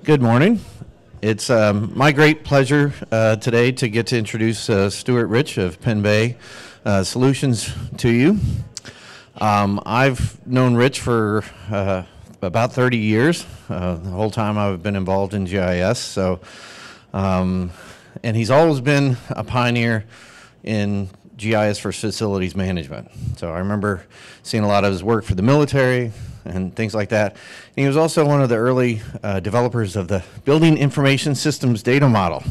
Good morning. It's my great pleasure today to get to introduce Stuart Rich of PenBay Solutions to you. I've known Rich for about 30 years, the whole time I've been involved in GIS. So, and he's always been a pioneer in GIS for facilities management. So I remember seeing a lot of his work for the military and things like that. And he was also one of the early developers of the Building Information Systems Data Model,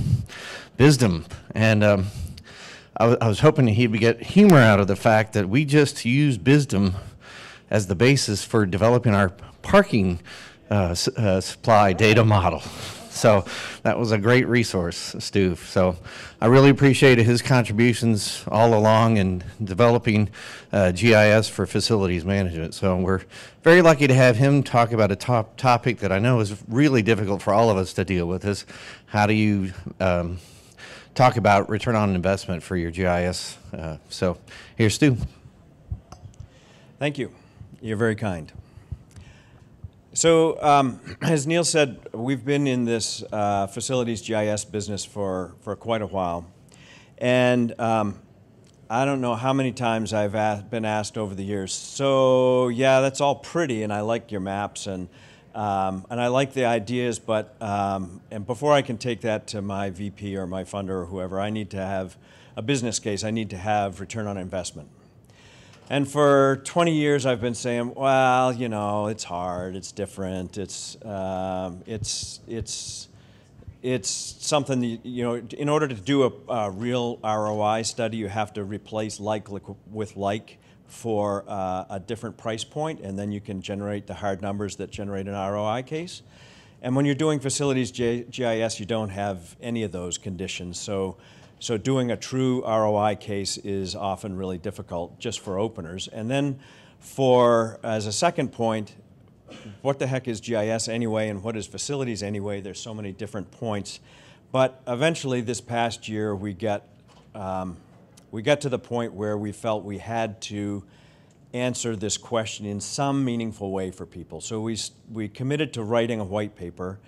BISDM. And I was hoping he'd get humor out of the fact that we just used BISDM as the basis for developing our parking supply data model. So that was a great resource, Stu. So I really appreciated his contributions all along in developing GIS for facilities management. So we're very lucky to have him talk about a topic that I know is really difficult for all of us to deal with, is how do you talk about return on investment for your GIS. So here's Stu. Thank you. You're very kind. So, as Neil said, we've been in this facilities GIS business for quite a while. And I don't know how many times I've been asked over the years, so yeah, that's all pretty, and I like your maps, and I like the ideas, but and before I can take that to my VP or my funder or whoever, I need to have a business case. I need to have return on investment. And for 20 years, I've been saying, well, you know, it's hard, it's different, it's something that, you know, in order to do a real ROI study, you have to replace like with like for a different price point, and then you can generate the hard numbers that generate an ROI case. And when you're doing facilities GIS, you don't have any of those conditions. So doing a true ROI case is often really difficult just for openers. And then as a second point, what the heck is GIS anyway, and what is facilities anyway? There's so many different points. But eventually this past year we got to the point where we felt we had to answer this question in some meaningful way for people. So we committed to writing a white paper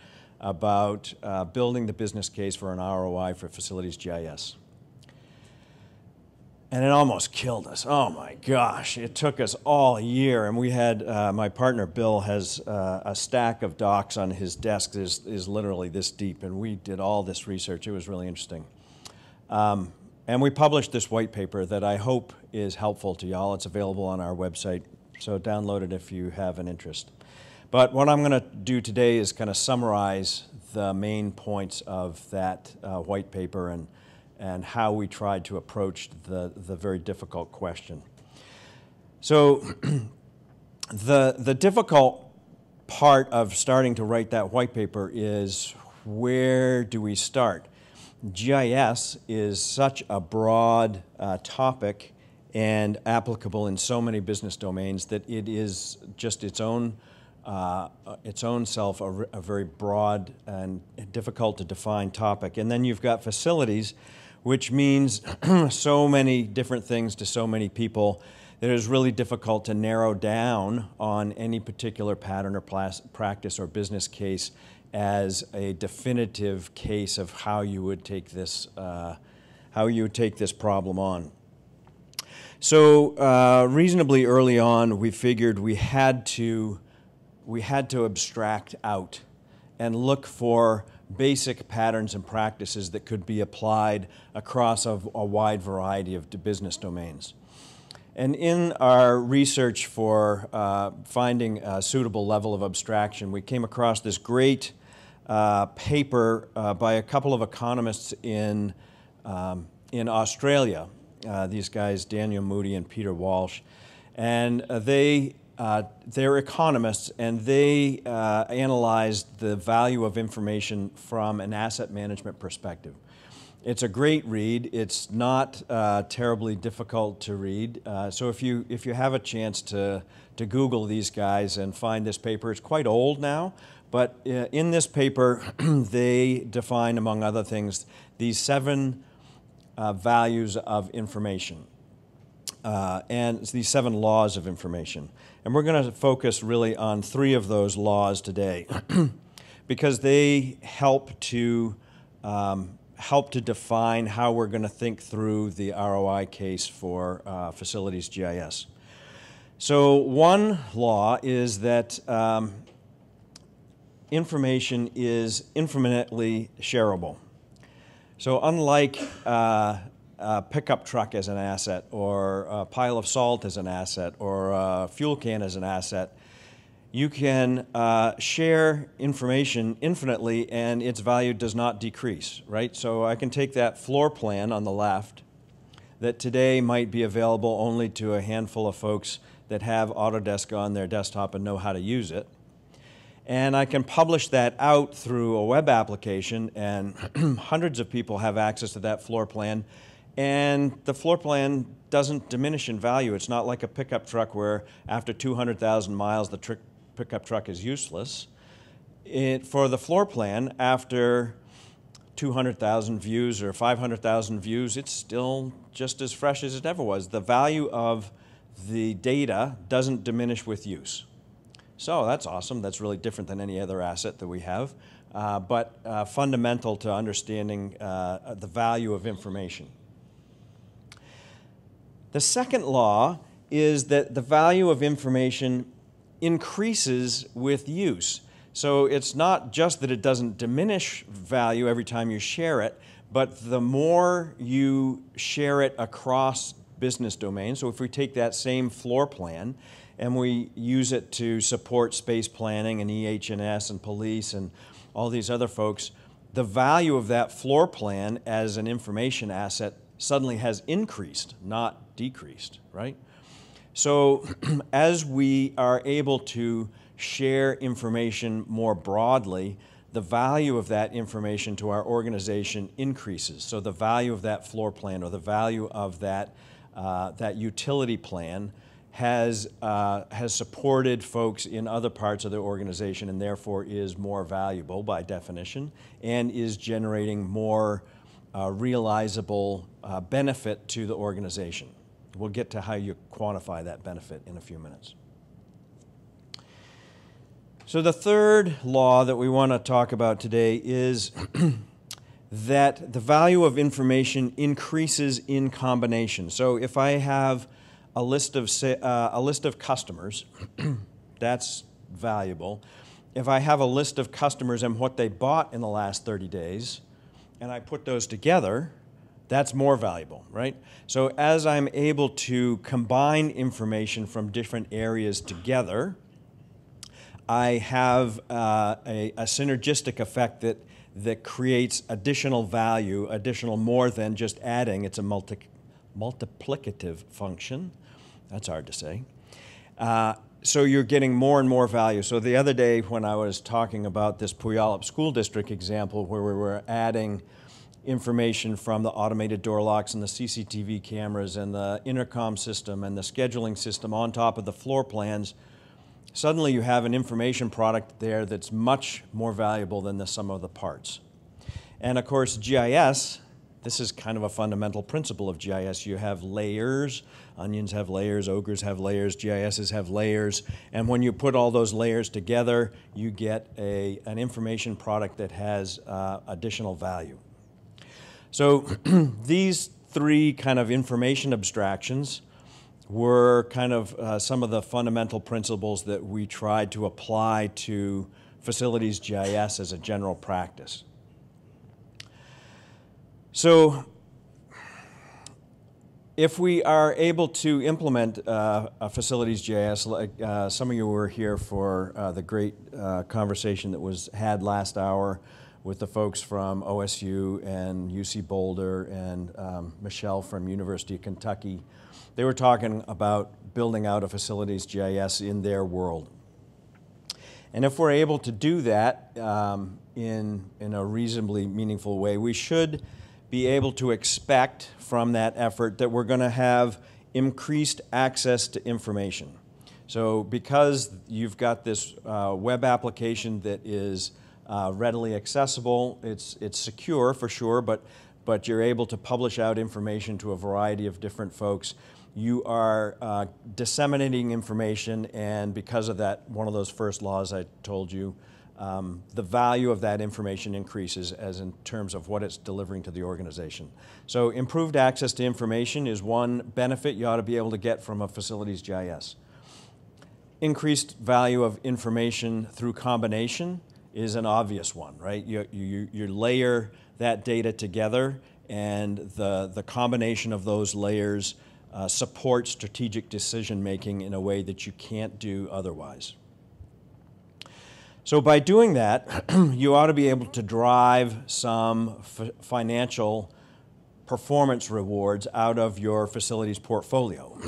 about building the business case for an ROI for facilities GIS. And it almost killed us. Oh my gosh, it took us all year. And we had, my partner Bill has a stack of docs on his desk that is literally this deep. And we did all this research. It was really interesting. And we published this white paper that I hope is helpful to y'all. It's available on our website, so download it if you have an interest. But what I'm going to do today is kind of summarize the main points of that white paper and how we tried to approach the very difficult question. So the difficult part of starting to write that white paper is, where do we start? GIS is such a broad topic and applicable in so many business domains that it is just its own self a very broad and difficult to define topic. And then you've got facilities, which means so many different things to so many people that it is really difficult to narrow down on any particular pattern or practice or business case as a definitive case of how you would take this problem on. So reasonably early on, we figured we had to abstract out and look for basic patterns and practices that could be applied across a wide variety of business domains. And in our research for finding a suitable level of abstraction, we came across this great paper by a couple of economists in Australia. These guys, Daniel Moody and Peter Walsh, and they're economists, and they analyzed the value of information from an asset management perspective. It's a great read. It's not terribly difficult to read. So if you have a chance to Google these guys and find this paper, it's quite old now, but in this paper they define, among other things, these 7 values of information. And these 7 laws of information. And we're going to focus really on 3 of those laws today. because they help to define how we're going to think through the ROI case for facilities GIS. So one law is that information is infinitely shareable. So unlike a pickup truck as an asset, or a pile of salt as an asset, or a fuel can as an asset, you can share information infinitely and its value does not decrease, right? So I can take that floor plan on the left that today might be available only to a handful of folks that have Autodesk on their desktop and know how to use it. And I can publish that out through a web application, and hundreds of people have access to that floor plan. And the floor plan doesn't diminish in value. It's not like a pickup truck where after 200,000 miles, the pickup truck is useless. For the floor plan, after 200,000 views or 500,000 views, it's still just as fresh as it ever was. The value of the data doesn't diminish with use. So that's awesome. That's really different than any other asset that we have, but fundamental to understanding the value of information. The second law is that the value of information increases with use. So it's not just that it doesn't diminish value every time you share it, but the more you share it across business domains. So if we take that same floor plan and we use it to support space planning and EH&S and police and all these other folks, the value of that floor plan as an information asset suddenly has increased, not decreased, right? So as we are able to share information more broadly, the value of that information to our organization increases. So the value of that floor plan or the value of that utility plan has supported folks in other parts of the organization and therefore is more valuable by definition and is generating more realizable benefit to the organization. We'll get to how you quantify that benefit in a few minutes. So the third law that we want to talk about today is that the value of information increases in combination. So if I have a list of customers, that's valuable. If I have a list of customers and what they bought in the last 30 days, and I put those together, that's more valuable, right? So as I'm able to combine information from different areas together, I have a synergistic effect that creates additional value, additional more than just adding. It's a multiplicative function. That's hard to say. So you're getting more and more value. So the other day when I was talking about this Puyallup School District example where we were adding information from the automated door locks and the CCTV cameras and the intercom system and the scheduling system on top of the floor plans, suddenly you have an information product there that's much more valuable than the sum of the parts. And of course, GIS, this is kind of a fundamental principle of GIS. You have layers. Onions have layers, ogres have layers, GISs have layers. And when you put all those layers together, you get an information product that has additional value. So these three kind of information abstractions were kind of some of the fundamental principles that we tried to apply to facilities GIS as a general practice. So if we are able to implement a facilities GIS, like some of you were here for the great conversation that was had last hour with the folks from OSU and UC Boulder and Michelle from University of Kentucky. They were talking about building out a facilities GIS in their world. And if we're able to do that in a reasonably meaningful way, we should be able to expect from that effort that we're going to have increased access to information. So because you've got this web application that is readily accessible, it's secure for sure, but you're able to publish out information to a variety of different folks. You are disseminating information, and because of that, one of those first laws I told you, the value of that information increases as in terms of what it's delivering to the organization. So improved access to information is one benefit you ought to be able to get from a facilities GIS. Increased value of information through combination is an obvious one, right? You layer that data together, and the combination of those layers supports strategic decision making in a way that you can't do otherwise. So by doing that, you ought to be able to drive some financial performance rewards out of your facilities portfolio.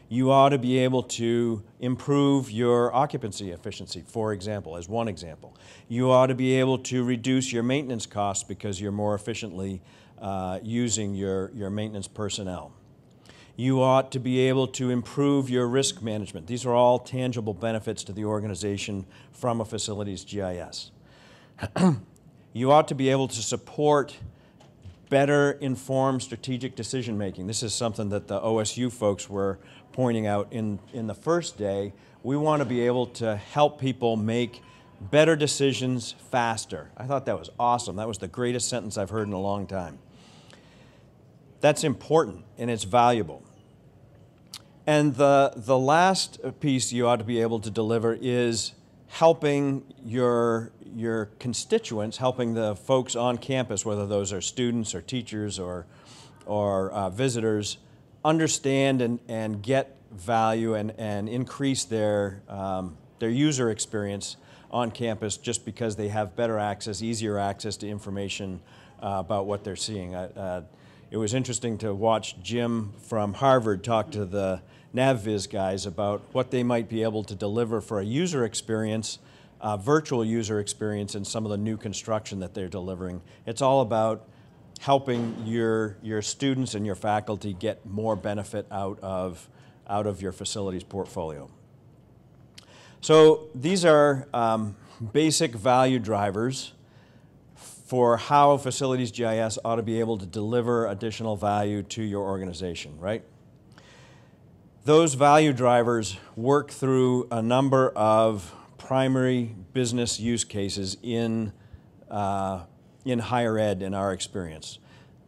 You ought to be able to improve your occupancy efficiency, for example, as one example. You ought to be able to reduce your maintenance costs because you're more efficiently using your maintenance personnel. You ought to be able to improve your risk management. These are all tangible benefits to the organization from a facilities GIS. You ought to be able to support better informed strategic decision making. This is something that the OSU folks were pointing out in the first day. We want to be able to help people make better decisions faster. I thought that was awesome. That was the greatest sentence I've heard in a long time. That's important and it's valuable. And the last piece you ought to be able to deliver is helping your constituents, helping the folks on campus, whether those are students or teachers or visitors, understand and get value and increase their user experience on campus just because they have better access, easier access to information about what they're seeing. It was interesting to watch Jim from Harvard talk to the NavViz guys about what they might be able to deliver for a user experience, virtual user experience in some of the new construction that they're delivering. It's all about helping your students and your faculty get more benefit out of your facilities portfolio. So these are basic value drivers for how facilities GIS ought to be able to deliver additional value to your organization, right? Those value drivers work through a number of primary business use cases in higher ed in our experience.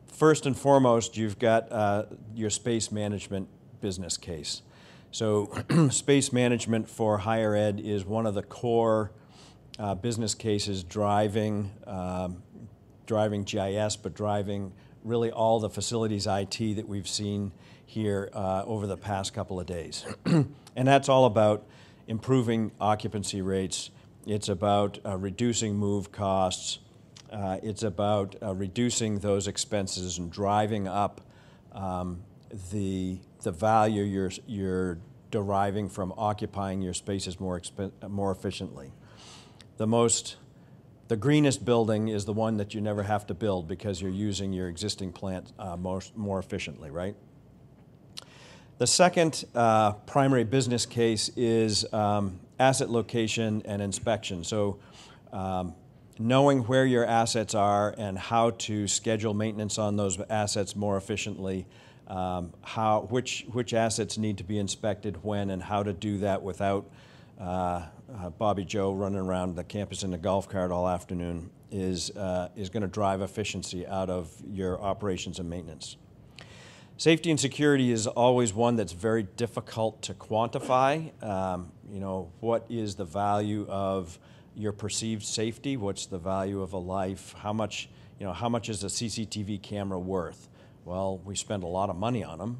First and foremost, you've got your space management business case. So space management for higher ed is one of the core business cases driving GIS, but driving really all the facilities IT that we've seen here over the past couple of days. And that's all about improving occupancy rates. It's about reducing move costs. It's about reducing those expenses and driving up the value you're deriving from occupying your spaces more efficiently. The greenest building is the one that you never have to build because you're using your existing plant more efficiently, right? The second primary business case is asset location and inspection. So knowing where your assets are and how to schedule maintenance on those assets more efficiently, which assets need to be inspected when and how to do that without Bobby Joe running around the campus in the golf cart all afternoon is going to drive efficiency out of your operations and maintenance. Safety and security is always one that's very difficult to quantify. What is the value of your perceived safety? What's the value of a life? How much is a CCTV camera worth? Well, we spend a lot of money on them.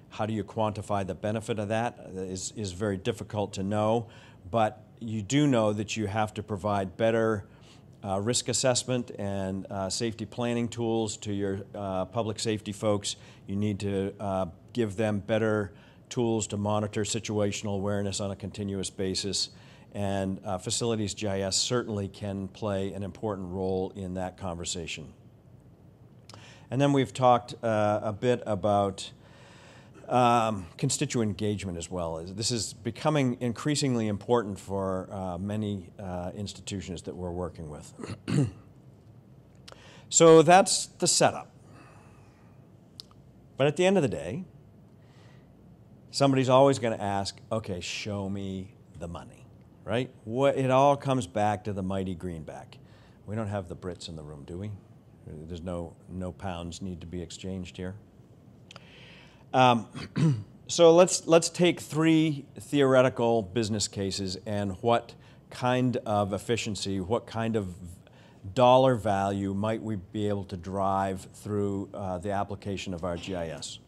How do you quantify the benefit of that is very difficult to know, but you do know that you have to provide better risk assessment and safety planning tools to your public safety folks. You need to give them better tools to monitor situational awareness on a continuous basis, and facilities GIS certainly can play an important role in that conversation. And then we've talked a bit about constituent engagement as well. This is becoming increasingly important for many institutions that we're working with. So that's the setup. But at the end of the day, somebody's always going to ask, okay, show me the money, right? It all comes back to the mighty greenback. We don't have the Brits in the room, do we? There's no pounds need to be exchanged here. So let's take 3 theoretical business cases and what kind of efficiency, what kind of dollar value might we be able to drive through the application of our GIS.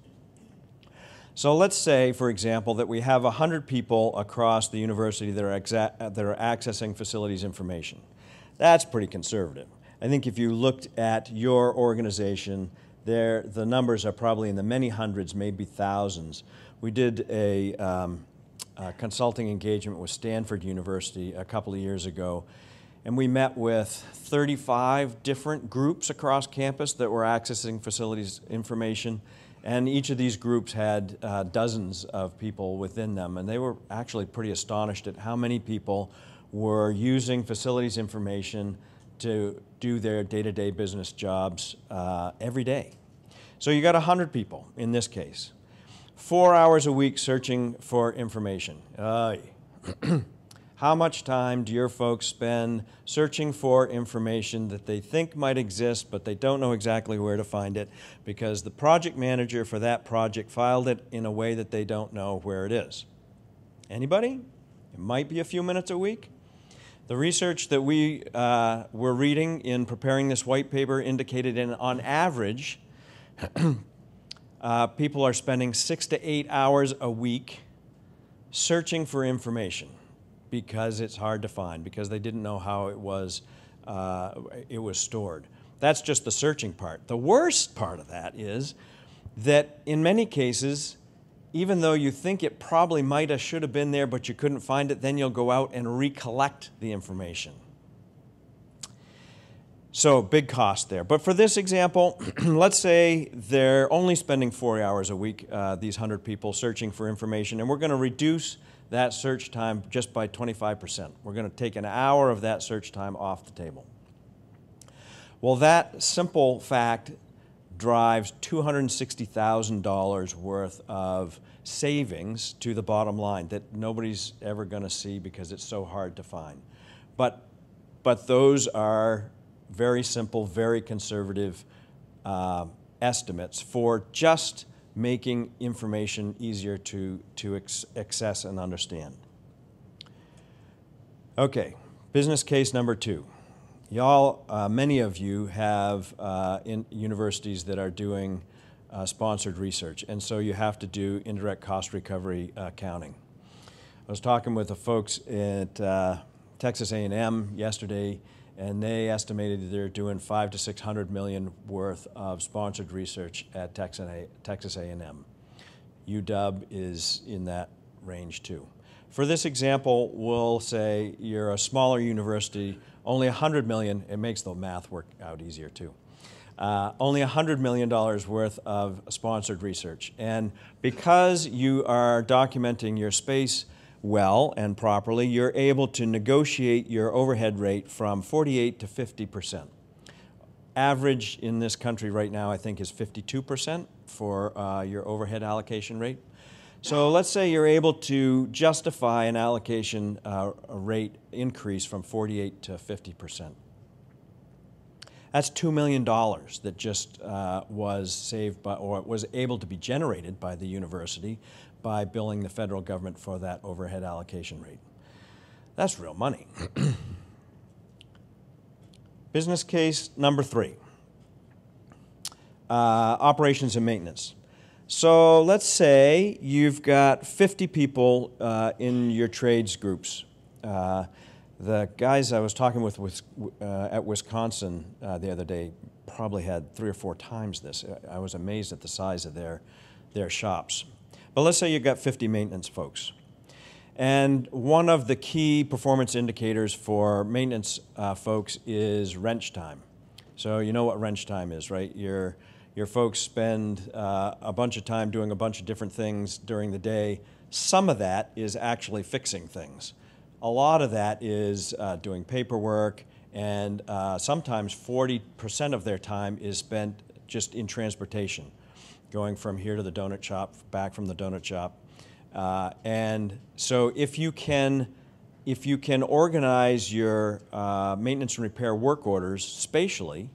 So let's say, for example, that we have 100 people across the university that are accessing facilities information. That's pretty conservative. I think if you looked at your organization, the numbers are probably in the many hundreds, maybe thousands. We did a consulting engagement with Stanford University a couple of years ago, and we met with 35 different groups across campus that were accessing facilities information, and each of these groups had dozens of people within them, and they were actually pretty astonished at how many people were using facilities information to do their day-to-day business jobs every day. So you got 100 people in this case. 4 hours a week searching for information. How much time do your folks spend searching for information that they think might exist, but they don't know exactly where to find it because the project manager for that project filed it in a way that they don't know where it is? Anybody? It might be a few minutes a week. The research that we were reading in preparing this white paper indicated on average, people are spending 6 to 8 hours a week searching for information because it's hard to find, because they didn't know how it was stored. That's just the searching part. The worst part of that is that in many cases, even though you think it probably might have, should have been there, but you couldn't find it, then you'll go out and recollect the information. So big cost there. But for this example, let's say they're only spending 4 hours a week, these 100 people, searching for information, and we're going to reduce that search time just by 25%. We're going to take an hour of that search time off the table. Well, that simple fact drives $260,000 worth of savings to the bottom line that nobody's ever going to see because it's so hard to find. But those are very simple, very conservative estimates for just making information easier to access and understand. Okay, business case number 2. Y'all, many of you have in universities that are doing sponsored research, and so you have to do indirect cost recovery accounting. I was talking with the folks at Texas A&M yesterday, and they estimated they're doing $500 to $600 million worth of sponsored research at Texas A&M. UW is in that range too. For this example, we'll say you're a smaller university, only $100 million, it makes the math work out easier too. Only $100 million worth of sponsored research. And because you are documenting your space well and properly, you're able to negotiate your overhead rate from 48 to 50%. Average in this country right now, I think, is 52% for your overhead allocation rate. So let's say you're able to justify an allocation rate increase from 48 to 50%. That's $2 million that just was saved by, or was able to be generated by the university by billing the federal government for that overhead allocation rate. That's real money. Business case number 3, operations and maintenance. So let's say you've got 50 people in your trades groups. The guys I was talking with at Wisconsin the other day probably had 3 or 4 times this. I was amazed at the size of their shops. But let's say you've got 50 maintenance folks. And one of the key performance indicators for maintenance folks is wrench time. So you know what wrench time is, right? Your folks spend a bunch of time doing a bunch of different things during the day. Some of that is actually fixing things. A lot of that is doing paperwork, and sometimes 40% of their time is spent just in transportation, going from here to the donut shop, back from the donut shop. And so if you can if you can organize your maintenance and repair work orders spatially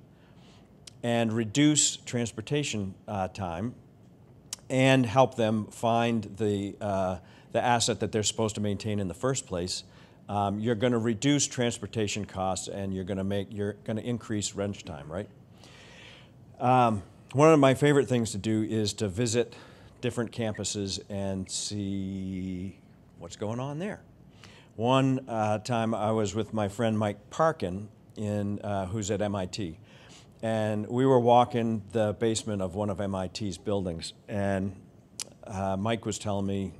and reduce transportation time and help them find the asset that they're supposed to maintain in the first place, you're going to reduce transportation costs and you're going to increase wrench time, right? One of my favorite things to do is to visit different campuses and see what's going on there. One time I was with my friend Mike Parkin, who's at MIT, and we were walking the basement of one of MIT's buildings, and Mike was telling me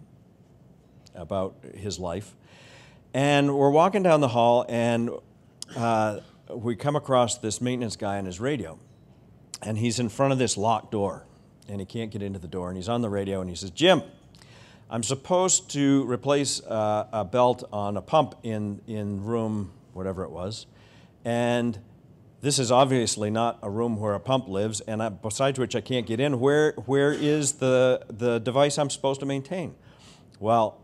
about his life. And we're walking down the hall, and we come across this maintenance guy on his radio, and he's in front of this locked door, and he can't get into the door, and he's on the radio, and he says, "Jim, I'm supposed to replace a belt on a pump in room whatever it was, and this is obviously not a room where a pump lives, and besides which I can't get in. Where is the device I'm supposed to maintain?" Well,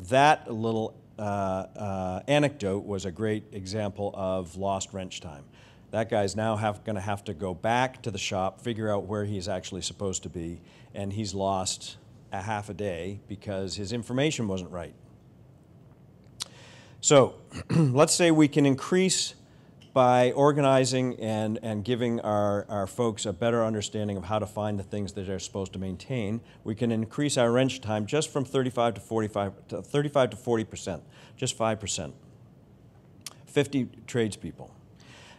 that little anecdote was a great example of lost wrench time. That guy's now going to have to go back to the shop, figure out where he's actually supposed to be, and he's lost a half a day because his information wasn't right. So let's say we can increase by organizing and giving our folks a better understanding of how to find the things that they're supposed to maintain. We can increase our wrench time just from 35 to 40%, just 5%. 50 tradespeople.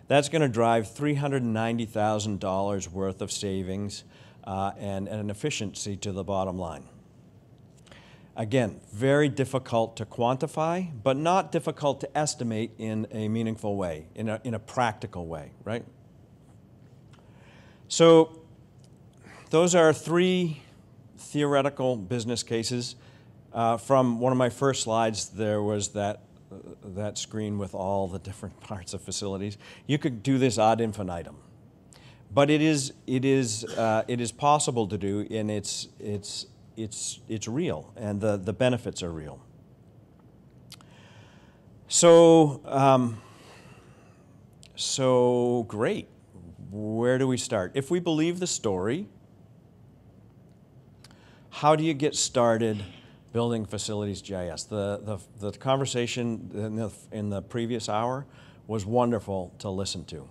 That's going to drive $390,000 worth of savings and an efficiency to the bottom line. Again, very difficult to quantify, but not difficult to estimate in a meaningful way, in a practical way, right? So those are 3 theoretical business cases. From one of my first slides, there was that screen with all the different parts of facilities. You could do this ad infinitum, but it is possible to do, and it's real, and the benefits are real. So great. Where do we start? If we believe the story, how do you get started building facilities GIS? The conversation in the previous hour was wonderful to listen to.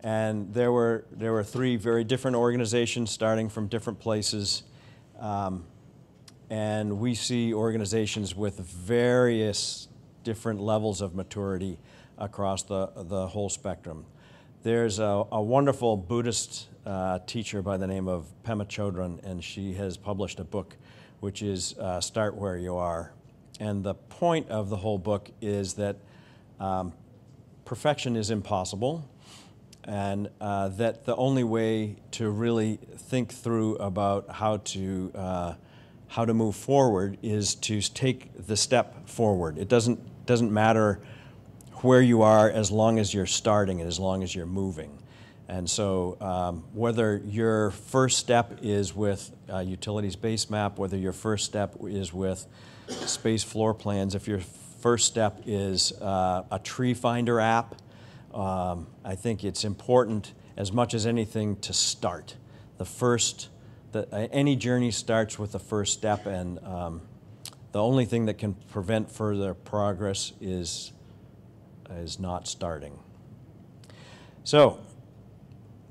And there were 3 very different organizations starting from different places. And we see organizations with various different levels of maturity across the whole spectrum. There's a wonderful Buddhist teacher by the name of Pema Chodron, and she has published a book which is Start Where You Are. And the point of the whole book is that perfection is impossible, and that the only way to really think through about how to move forward is to take the step forward. It doesn't matter where you are as long as you're starting and as long as you're moving. And so whether your first step is with utilities base map, whether your first step is with space floor plans, if your first step is a tree finder app, I think it's important as much as anything to start. Any journey starts with the first step, and the only thing that can prevent further progress is not starting. So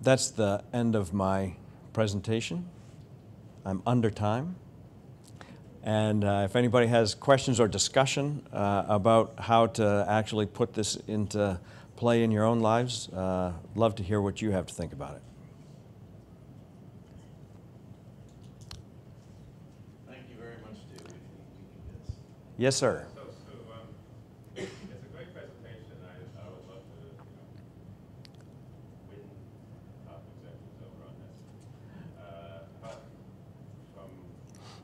that's the end of my presentation. I'm under time. And if anybody has questions or discussion about how to actually put this into play in your own lives, love to hear what you have to think about it. Thank you very much, Stuart. Yes, sir. It's a great presentation. I would love to win top executives over on this. But from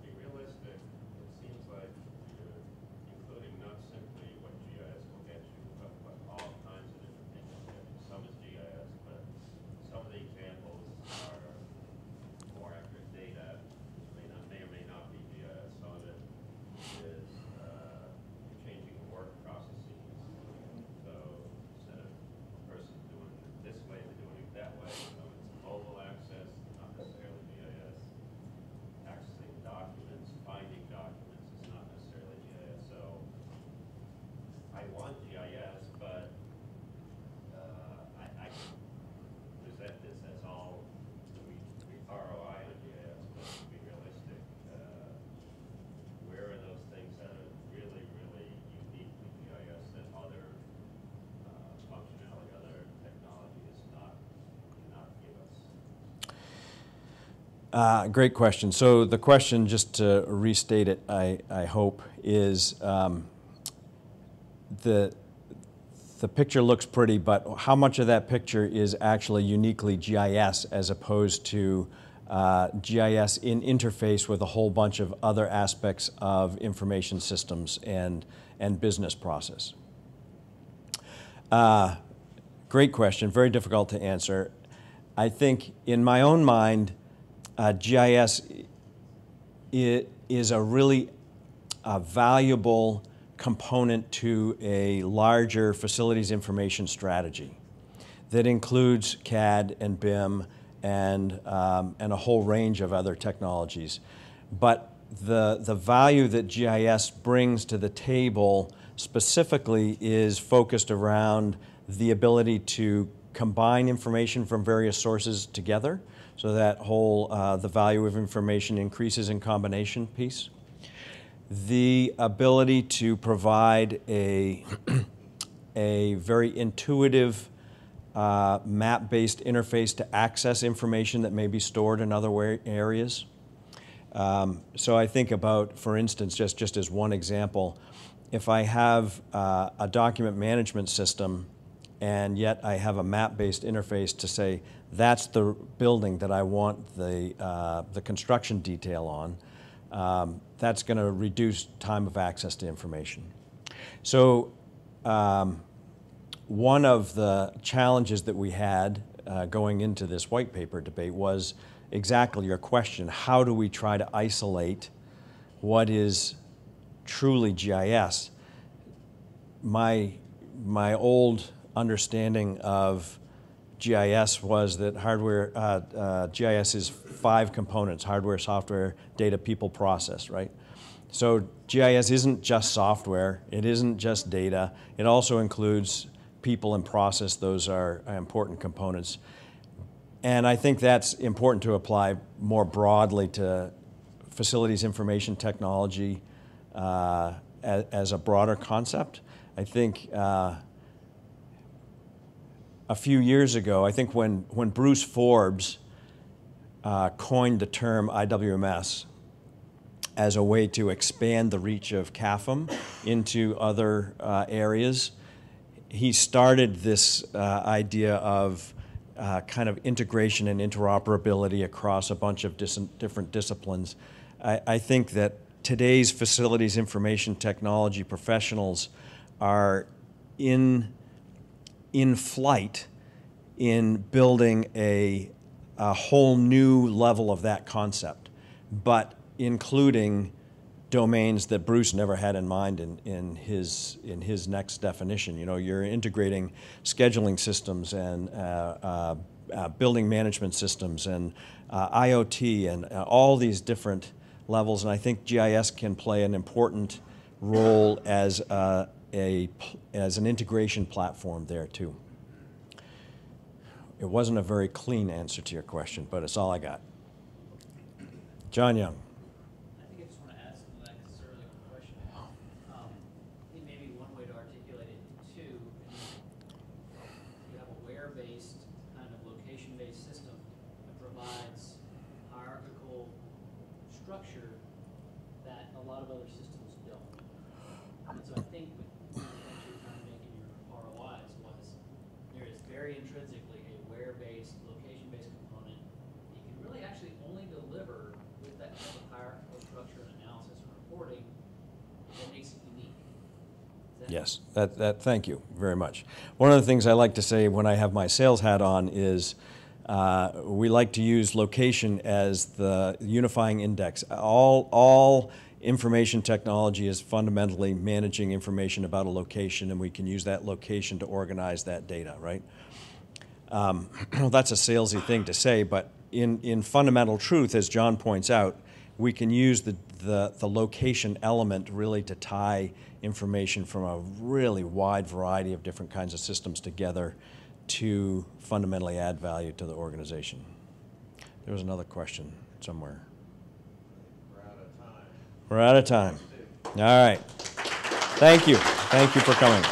being realistic, it seems like you're including not simply what GIS will get you, but all kinds of different things will get you. Some is GIS, but some of the examples are more accurate data, which may or may not be GIS. Some of it is Great question. So the question, just to restate it, I hope, is the picture looks pretty, but how much of that picture is actually uniquely GIS as opposed to GIS in interface with a whole bunch of other aspects of information systems and business process? Great question, very difficult to answer. I think in my own mind, GIS is a really valuable component to a larger facilities information strategy that includes CAD and BIM and a whole range of other technologies. But the value that GIS brings to the table specifically is focused around the ability to combine information from various sources together, so that whole the value of information increases in combination piece. The ability to provide a very intuitive map-based interface to access information that may be stored in other areas. So I think about, for instance, just as one example, if I have a document management system and yet I have a map-based interface to say, that's the building that I want the construction detail on, that's going to reduce time of access to information. So one of the challenges that we had going into this white paper debate was exactly your question. How do we try to isolate what is truly GIS? My old understanding of GIS was that GIS is 5 components: hardware, software, data, people, process, right? So GIS isn't just software, it isn't just data, it also includes people and process. Those are important components. And I think that's important to apply more broadly to facilities information technology as a broader concept. I think a few years ago, I think when Bruce Forbes coined the term IWMS as a way to expand the reach of CAFM into other areas, he started this idea of kind of integration and interoperability across a bunch of different disciplines. I think that today's facilities information technology professionals are in flight in building a whole new level of that concept, but including domains that Bruce never had in mind in his next definition. You know, you're integrating scheduling systems and building management systems and IoT and all these different levels, and I think GIS can play an important role as an integration platform there too. It wasn't a very clean answer to your question, but it's all I got. John Young. I think I just want to add something to that because it's a really good question. I think maybe one way to articulate it too, you have a where-based kind of location-based system that provides hierarchical structure that a lot of other systems don't. And so I think what you're trying to make in your ROIs was there is very intrinsically a where-based, location-based component. You can really actually only deliver with that type of hierarchical structure and analysis and reporting that makes it unique. Yes, thank you very much. One of the things I like to say when I have my sales hat on is we like to use location as the unifying index. All information technology is fundamentally managing information about a location, and we can use that location to organize that data, right? That's a salesy thing to say, but in fundamental truth, as John points out, we can use the location element really to tie information from a really wide variety of different kinds of systems together to fundamentally add value to the organization. There was another question somewhere. We're out of time. All right. Thank you. Thank you for coming.